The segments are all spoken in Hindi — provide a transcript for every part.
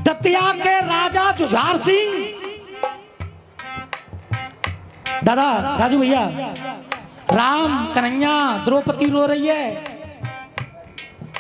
दतिया के राजा जुझार सिंह, दादा राजू भैया, राम कन्हैया द्रौपदी रो रही है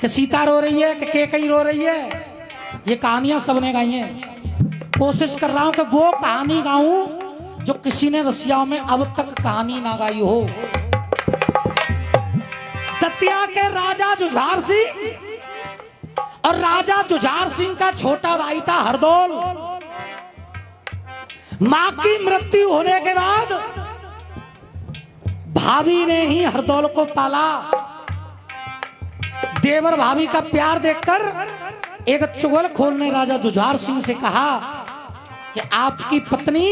कि सीता रो रही है कि केकई रो रही है, ये कहानियां सबने गाई हैं। कोशिश कर रहा हूं कि वो कहानी गाऊं जो किसी ने रसियाओं में अब तक कहानी ना गाई हो। दतिया के राजा जुझार सिंह और राजा जुझार सिंह का छोटा भाई था हरदौल। मां की मृत्यु होने के बाद भाभी ने ही हरदौल को पाला। देवर भाभी का प्यार देखकर एक चुगलखोर ने राजा जुझार सिंह से कहा कि आपकी पत्नी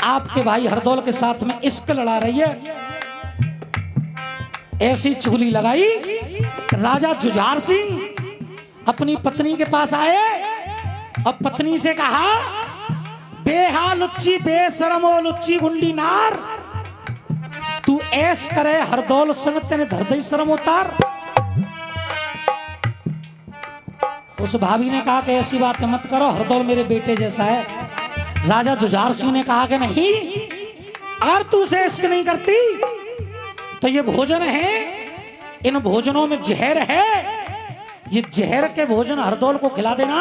आपके भाई हरदौल के साथ में इश्क लड़ा रही है। ऐसी चुगली लगाई, राजा जुझार सिंह अपनी पत्नी के पास आए और पत्नी से कहा, बेहा लुच्ची बेशरमो लुच्ची गुंडी नार, तू ऐश करे हरदौल संग तेने धरदई शर्म उतार। उस भाभी ने कहा कि ऐसी बात मत करो, हरदौल मेरे बेटे जैसा है। राजा जुझार सिंह ने कहा कि नहीं, अगर तू उसे इश्क नहीं करती तो ये भोजन है, इन भोजनों में जहर है, ये जहर के भोजन हरदौल को खिला देना।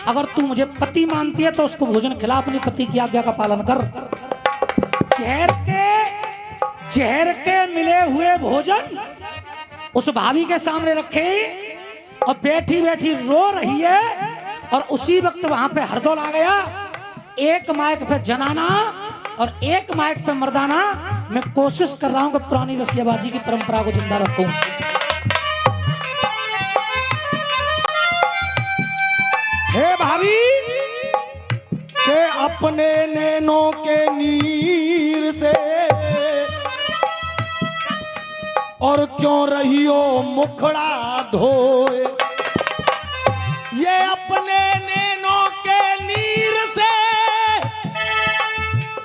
अगर तू मुझे पति मानती है तो उसको भोजन खिला, अपनी पति की आज्ञा का पालन कर। जहर के मिले हुए भोजन उस भाभी के सामने रखे और बैठी बैठी रो रही है। और उसी वक्त वहां पे हरदौल आ गया। एक माइक पे जनाना और एक माइक पे मर्दाना। मैं कोशिश कर रहा हूं कि पुरानी रसियाबाजी की परंपरा को जिंदा रखूं। हे भाभी के अपने नैनों के नीर से और क्यों रही हो मुखड़ा धोए। ये अपने नैनों के नीर से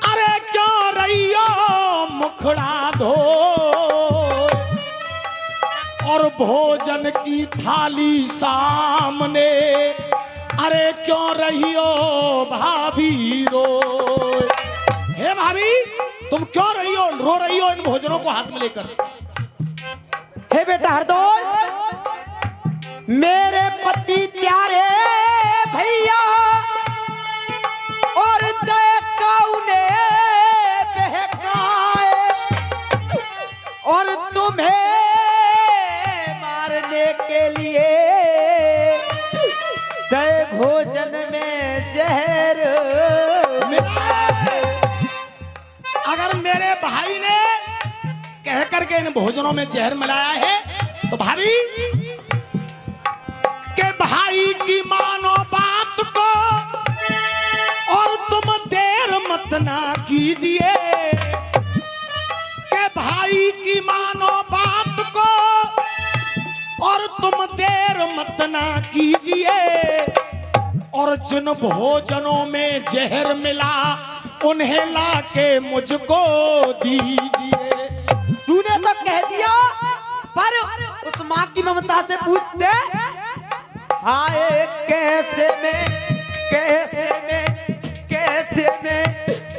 अरे क्यों रही हो मुखड़ा धोए। और भोजन की थाली सामने अरे क्यों रही हो भाभी रो। हे भाभी तुम क्यों रही हो, रो रही हो इन भोजनों को हाथ में लेकर। हे बेटा हरदौल, मेरे पति प्यारे भैया और देखा उन्हें बहकाए और तुम्हें मारने के लिए दे भोजन में जहर। अगर मेरे भाई ने कह करके इन भोजनों में जहर मिलाया है तो भाभी के भाई की मानो बात को और तुम देर मत ना कीजिए। के भाई की मानो बात को और तुम देर मत ना कीजिए। और जिन भोजनों में जहर मिला उन्हें लाके मुझको दीजिए। तूने तो कह दिया, पर उस माँ की ममता से पूछते, हाय कैसे मैं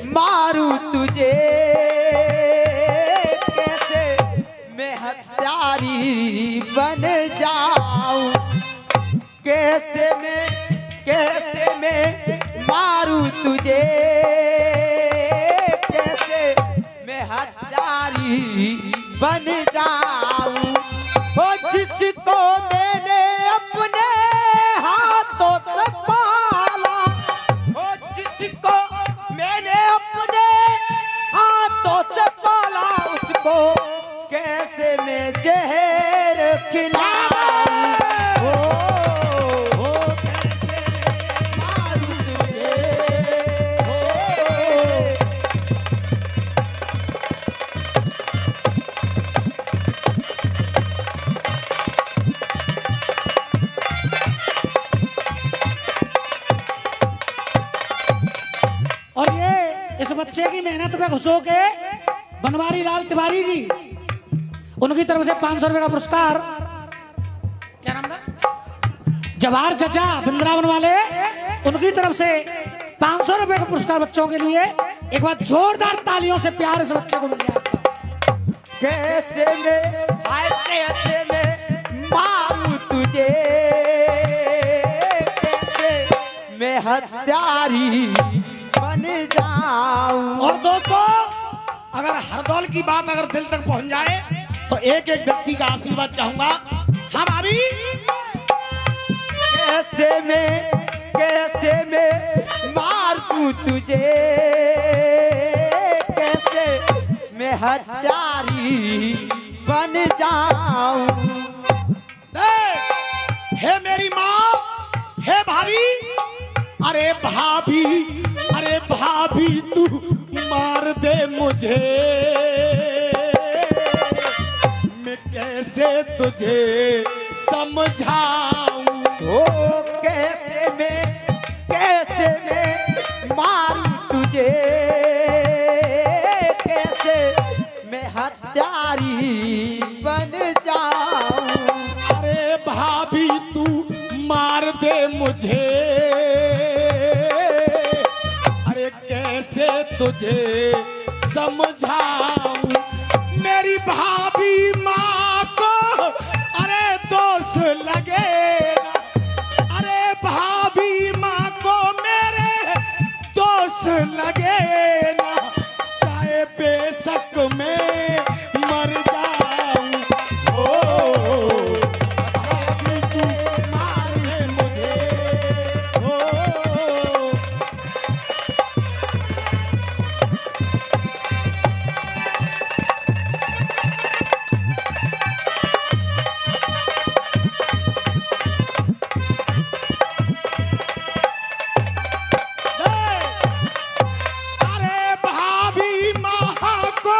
मारू तुझे, कैसे मैं हत्यारी बन जाऊं, कैसे मैं मारू तुझे, कैसे मैं हत्यारी बन जाऊं। वो जिसको मैंने अपने हाथों से पाला, वो जिसको मैंने अपने हाथों से पाला, उसको कैसे मैं जहर खिलाऊं। इस बच्चे की मेहनत पे खुश होके बनवारी लाल तिवारी जी, उनकी तरफ से 500 रुपए का पुरस्कार, क्या नाम था, जवाहर चचा वृंदावन वाले, उनकी तरफ से 500 रुपए का पुरस्कार बच्चों के लिए। एक बार जोरदार तालियों से प्यार इस बच्चे को मिल गया आपका। कैसे मैं हाय कैसे मैं मारूं तुझे, कैसे मैं हत्यारी बन जाऊं। और दोस्तों, अगर हरदौल की बात अगर दिल तक पहुंच जाए तो एक एक व्यक्ति का आशीर्वाद चाहूंगा। हाँ भाभी, कैसे मैं मार दूं तुझे, कैसे मैं हत्यारी बन जाऊं। हे मेरी माँ, हे भाभी, अरे भाभी, अरे भाभी तू मार दे मुझे, मैं कैसे तुझे समझाऊं। ओ कैसे मैं मारूं तुझे, कैसे मैं हत्यारी बन जाऊं। अरे भाभी तू मार दे मुझे, अरे कैसे तुझे समझाऊं। मेरी भाभी माँ को अरे दोष लगे ना, अरे भाभी माँ को मेरे दोष लगे ना, चाहे बेशक मैं मर जाऊं। ओ भाभी तू मार दे मुझे, ओ अरे भाभी माँ को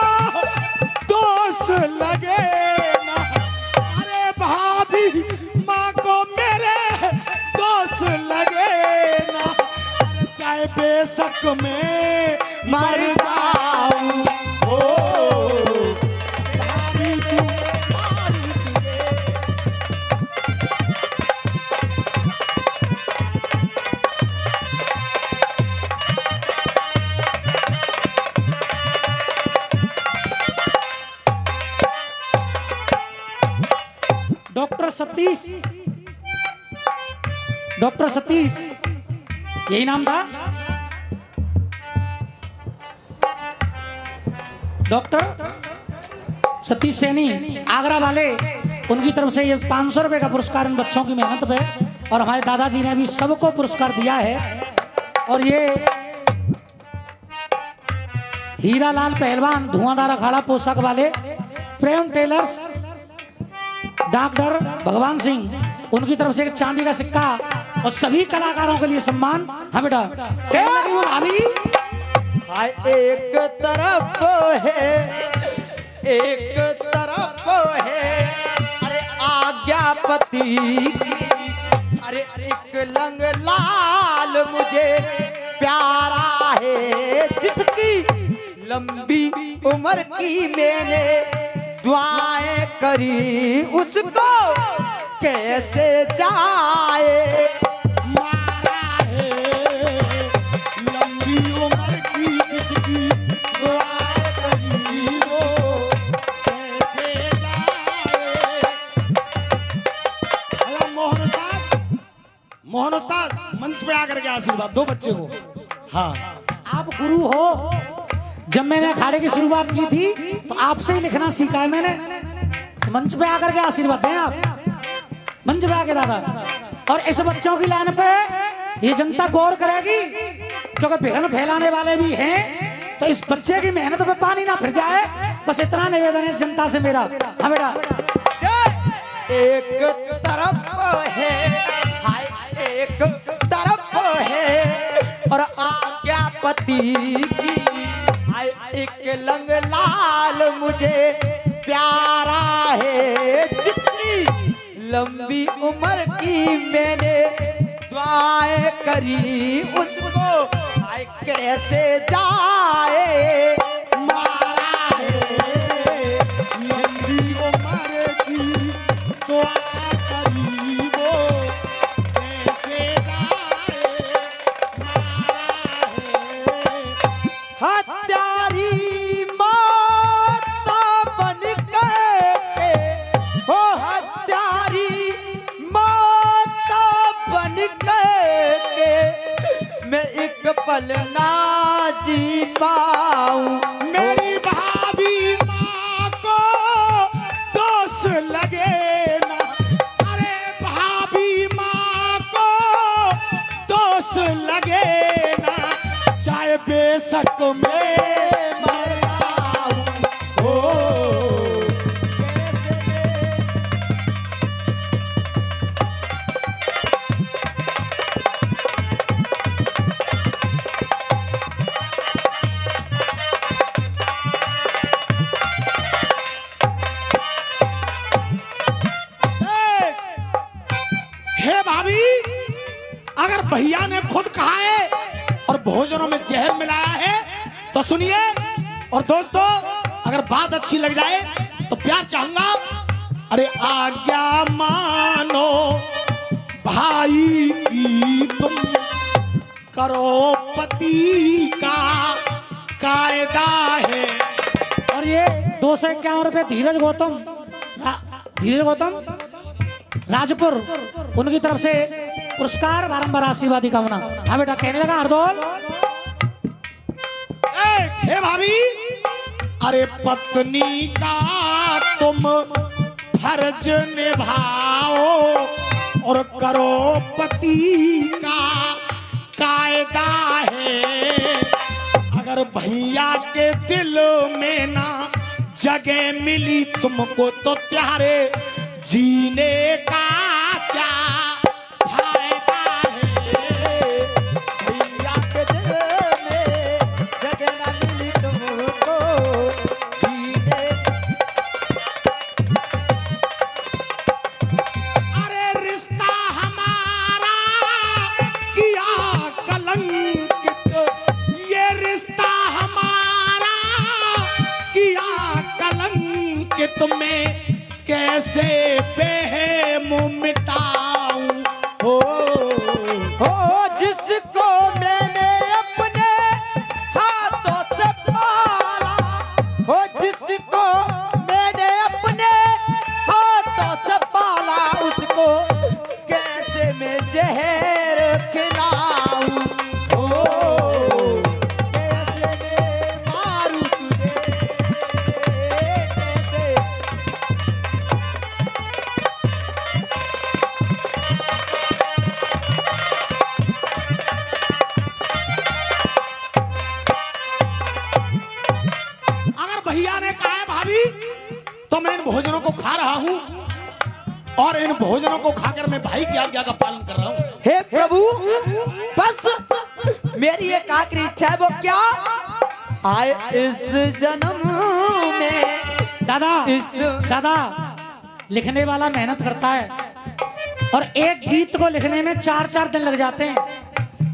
दोष लगे ना, अरे भाभी माँ को मेरे दोष लगे ना, अरे चाहे बेशक मैं मर जाऊं। ओ भाभी तू मार दे। डॉक्टर सतीश यही नाम था। डॉक्टर सतीश सैनी आगरा वाले, उनकी तरफ से ये 500 रुपए का पुरस्कार इन बच्चों की मेहनत पे। और हमारे दादाजी ने भी सबको पुरस्कार दिया है। और ये हीरालाल पहलवान धुआंधार अखाड़ा पोशाक वाले, प्रेम टेलर्स, डॉक्टर भगवान सिंह, उनकी तरफ से एक चांदी का सिक्का। और सभी कलाकारों के लिए सम्मान। हाँ बेटा, क्या लगी वो भाभी? हाय एक तरफ है, एक तरफ है अरे आज्ञापति की, अरे एक लंग लाल मुझे प्यारा है, जिसकी लंबी उम्र की मैंने दुआएं करी, उसको कैसे जाए। मारा है लंबी उम्र की जिसकी दुआएं करी, वो कैसे जाए। अल्लाह मोहन उस्ताद मंच पे आकर के आशीर्वाद दो बच्चे को। हाँ, आप गुरु हो। जब मैंने अखाड़े की शुरुआत की थी तो आपसे ही लिखना सीखा है मैंने। मंच पे आकर के आशीर्वाद दें आप, मंच पे आके दादा। और इस बच्चों की लाइन पे ये जनता गौर करेगी, क्योंकि विघ्न फैलाने वाले भी हैं। तो इस बच्चे की मेहनत पे पानी ना फिर जाए, बस इतना निवेदन है इस जनता से मेरा। हाँ बेटा, एक तरफ है, हाय एक तरफ है और आज्ञापति की, हाय एक लंग लाल मुझे प्यारा है, जिसकी लंबी उम्र की मैंने दुआएं करी, उसको हाय कैसे जाए। मारा है लंबी उम्र की दुआ करी, वो कैसे जाए। बन के मैं एक पल ना जी पाऊं। मेरी भाभी माँ को दोष लगे ना, अरे भाभी माँ को दोष लगे ना, चाहे बेशक में मर जाऊं। हे भाभी, अगर भैया ने खुद कहा है और भोजनों में जहर मिलाया है तो सुनिए। और दोस्तों, अगर बात अच्छी लग जाए तो प्यार चाहूंगा। अरे आज्ञा मानो भाई की, तुम करो पति का कायदा है। और ये 251 रुपये धीरज गौतम राजपुर, उनकी तरफ से पुरस्कार, बारंबार आशीर्वाद की कामना। हाँ बेटा, कहने लगा हरदौल, हे भाभी, अरे पत्नी का तुम फर्ज निभाओ और करो पति का कायदा है। अगर भैया के दिल में ना जगह मिली तुमको तो प्यारे जीने का क्या फायदा है। भैया के दिल में जगह ना मिली तुमको जीने। अरे रिश्ता हमारा किया कलंकित, ये रिश्ता हमारा किया कलंकित में कैसे बेहम मिटाऊं। हो जिसको मैंने अपने हाथों से पाला, हो जिसको मैंने अपने हाथों से पाला, उसको कैसे मैं जहर खिलाऊं। हो कैसे मैं मारूं तुझे, कैसे। भैया ने कहा है भाभी, तो मैं इन भोजनों को खा रहा हूँ और इन भोजनों को खाकर मैं भाई की आज्ञा का पालन कर रहा हूँ। हे प्रभु, बस मेरी एक आखिरी इच्छा है, वो क्या? आए इस जन्म में दादा लिखने वाला मेहनत करता है और एक गीत को लिखने में 4-4 दिन लग जाते हैं,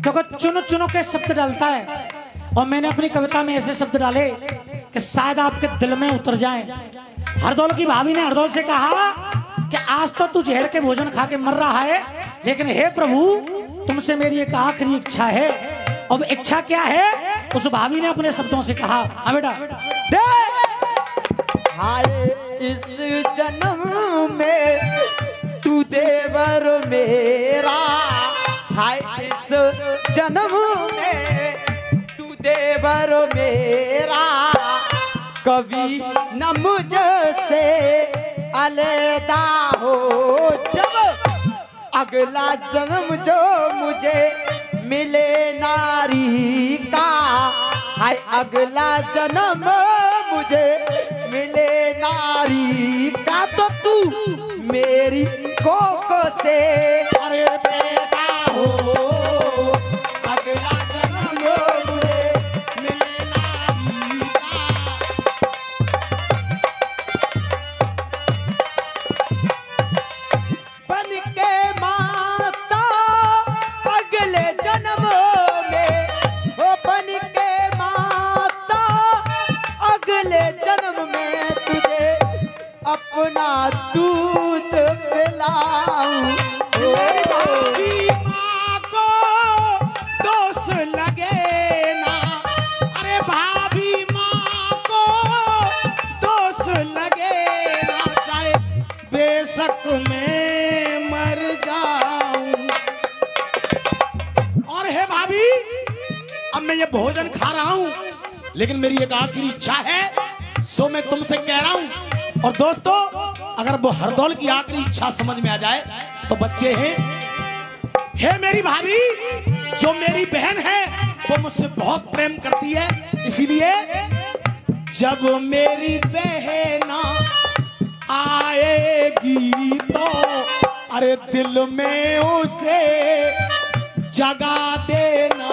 क्योंकि चुनो के शब्द डालता है। और मैंने अपनी कविता में ऐसे शब्द डाले कि शायद आपके दिल में उतर जाएं। हरदौल की भाभी ने हरदौल से कहा कि आज तो तू जहर के भोजन खा के मर रहा है, लेकिन हे प्रभु, तुमसे मेरी एक आखिरी इच्छा है। अब इच्छा क्या है? उस भाभी ने अपने शब्दों से कहा, हाँ बेटा, हाय इस जन्म में तू देवर मेरा, हाय इस जन्म में तू देवर मेरा, कभी न मुझसे अलैदा हो। जब अगला जन्म जो मुझे मिले नारी का, हाय अगला जन्म मुझे मिले नारी का, तो तू मेरी कोख से अरे पैदा हो, अगला जन्म मुझे मिले नारी का। बन के माता अगले जन्म में, हो बन के माता अगले जन्म में तुझे अपना दूध पिलाऊं। अब मैं ये भोजन खा रहा हूं, लेकिन मेरी एक आखिरी इच्छा है, सो मैं तुमसे कह रहा हूं। और दोस्तों, अगर वो हरदौल की आखिरी इच्छा समझ में आ जाए तो बच्चे हैं, हे मेरी भाभी, जो मेरी बहन है वो मुझसे बहुत प्रेम करती है, इसीलिए जब मेरी बहन आएगी तो अरे दिल में उसे जगा देना,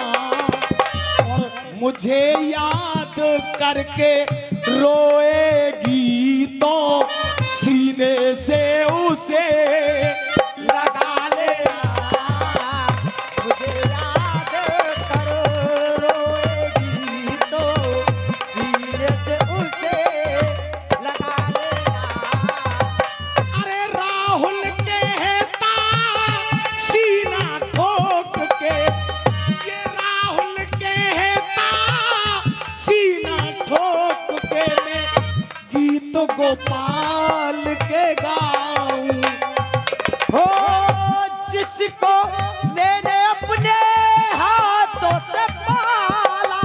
और मुझे याद करके रोएगी तो सीने से उसे लगा लेना। मुझे याद करो, रोएगी तो सीने से उसे लगा लेना। अरे राहुल कहता सीना ठोक के, ये राहुल कहता सीना ठोक के, मैं गीत गोपाल के गाऊं। हो जिसको मैंने अपने हाथों से पाला,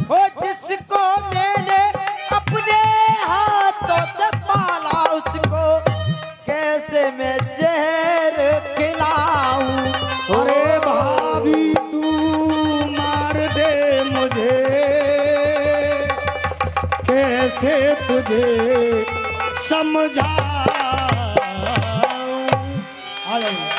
हो जिसको मैंने अपने हाथों से पाला, उसको कैसे मैं जहर खिलाऊं। अरे भाभी तू मार दे मुझे, कैसे तुझे समझाऊं। आ जाओ।